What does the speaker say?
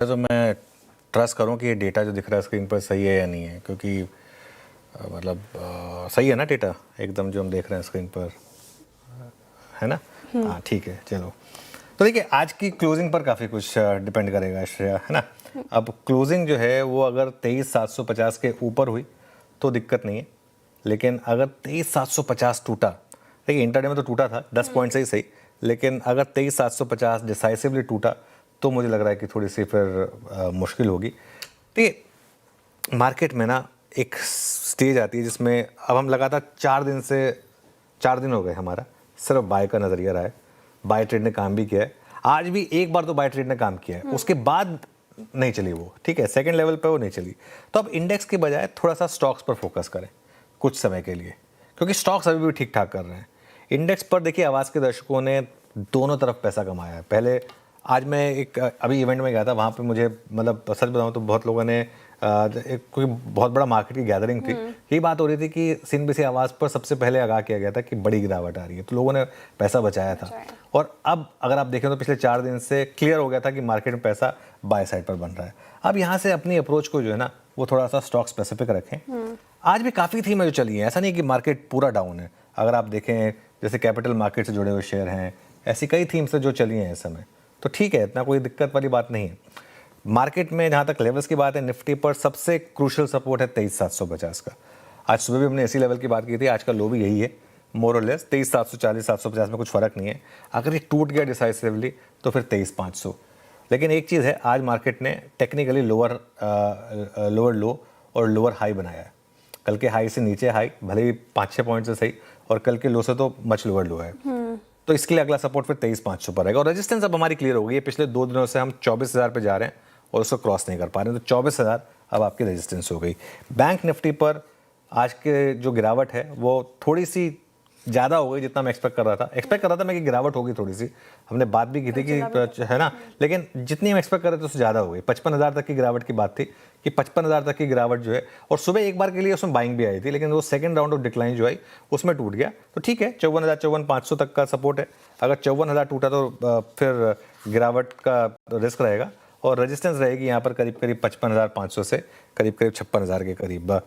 तो मैं ट्रस्ट करूं कि ये डेटा जो दिख रहा है स्क्रीन पर सही है या नहीं है, क्योंकि सही है ना डेटा एकदम जो हम देख रहे हैं स्क्रीन पर, है ना? हाँ ठीक है, चलो। तो देखिए आज की क्लोजिंग पर काफ़ी कुछ डिपेंड करेगा श्रेया, है ना? अब क्लोजिंग जो है वो अगर 23,750 के ऊपर हुई तो दिक्कत नहीं है, लेकिन अगर 23,750 टूटा, देखिए इंटरडे में तो टूटा था 10 पॉइंट से ही सही, लेकिन अगर 23,750 डिसाइसिवली टूटा तो मुझे लग रहा है कि थोड़ी सी फिर मुश्किल होगी। देखिए मार्केट में ना एक स्टेज आती है जिसमें अब हम लगातार 4 दिन हो गए हमारा सिर्फ बाय का नज़रिया रहा है, बाय ट्रेड ने काम भी किया है, आज भी एक बार तो बाय ट्रेड ने काम किया है, उसके बाद नहीं चली वो, ठीक है, सेकंड लेवल पे वो नहीं चली। तो अब इंडेक्स के बजाय थोड़ा सा स्टॉक्स पर फोकस करें कुछ समय के लिए, क्योंकि स्टॉक्स अभी भी ठीक ठाक कर रहे हैं। इंडेक्स पर देखिए आवाज़ के दर्शकों ने दोनों तरफ पैसा कमाया है। पहले आज मैं एक अभी इवेंट में गया था, वहाँ पे मुझे मतलब सच बताऊँ तो बहुत लोगों ने एक कोई बहुत बड़ा मार्केट की गैदरिंग थी, यही बात हो रही थी कि CNBC आवाज़ पर सबसे पहले आगाह किया गया था कि बड़ी गिरावट आ रही है, तो लोगों ने पैसा बचाया था। और अब अगर आप देखें तो पिछले 4 दिन से क्लियर हो गया था कि मार्केट में पैसा बाय साइड पर बन रहा है। अब यहाँ से अपनी अप्रोच को जो है ना वो थोड़ा सा स्टॉक स्पेसिफिक रखें। आज भी काफ़ी थीमें जो चली हैं, ऐसा नहीं कि मार्केट पूरा डाउन है। अगर आप देखें जैसे कैपिटल मार्केट से जुड़े हुए शेयर हैं, ऐसी कई थीम्स जो चली हैं इस समय, तो ठीक है, इतना कोई दिक्कत वाली बात नहीं है। मार्केट में जहाँ तक लेवल्स की बात है, निफ्टी पर सबसे क्रूशल सपोर्ट है 23,750 का। आज सुबह भी हमने इसी लेवल की बात की थी, आज का लो भी यही है मोर और लेस, 23,740 750 में कुछ फ़र्क नहीं है। अगर ये टूट गया डिसाइसिवली तो फिर 23,500। लेकिन एक चीज़ है, आज मार्केट ने टेक्निकली लोअर लो और लोअर हाई बनाया है। कल के हाई से नीचे हाई, भले ही 5-6 पॉइंट से सही, और कल के लो से तो मच लोअर लो है। तो इसके लिए अगला सपोर्ट फिर 23,500 पर रहेगा। और रेजिस्टेंस अब हमारी क्लियर हो गई है, पिछले 2 दिनों से हम 24,000 पे जा रहे हैं और उसको क्रॉस नहीं कर पा रहे हैं, तो 24,000 अब आपकी रेजिस्टेंस हो गई। बैंक निफ्टी पर आज के जो गिरावट है वो थोड़ी सी ज़्यादा हो गई जितना मैं एक्सपेक्ट कर रहा था मैं कि गिरावट होगी थोड़ी सी, हमने बात भी की थी कि है ना, लेकिन जितनी हम एक्सपेक्ट कर रहे थे उससे ज़्यादा हो गई। 55,000 तक की गिरावट की बात थी कि 55,000 तक की गिरावट जो है, और सुबह एक बार के लिए उसमें बाइंग भी आई थी, लेकिन वो सेकंड राउंड ऑफ डिक्लाइन जो आई उसमें टूट गया। तो ठीक है, 54,000 54,500 तक का सपोर्ट है। अगर 54,000 टूटा तो फिर गिरावट का रिस्क रहेगा, और रेजिस्टेंस रहेगी यहाँ पर करीब करीब 55,500 से करीब करीब 56,000 के करीब।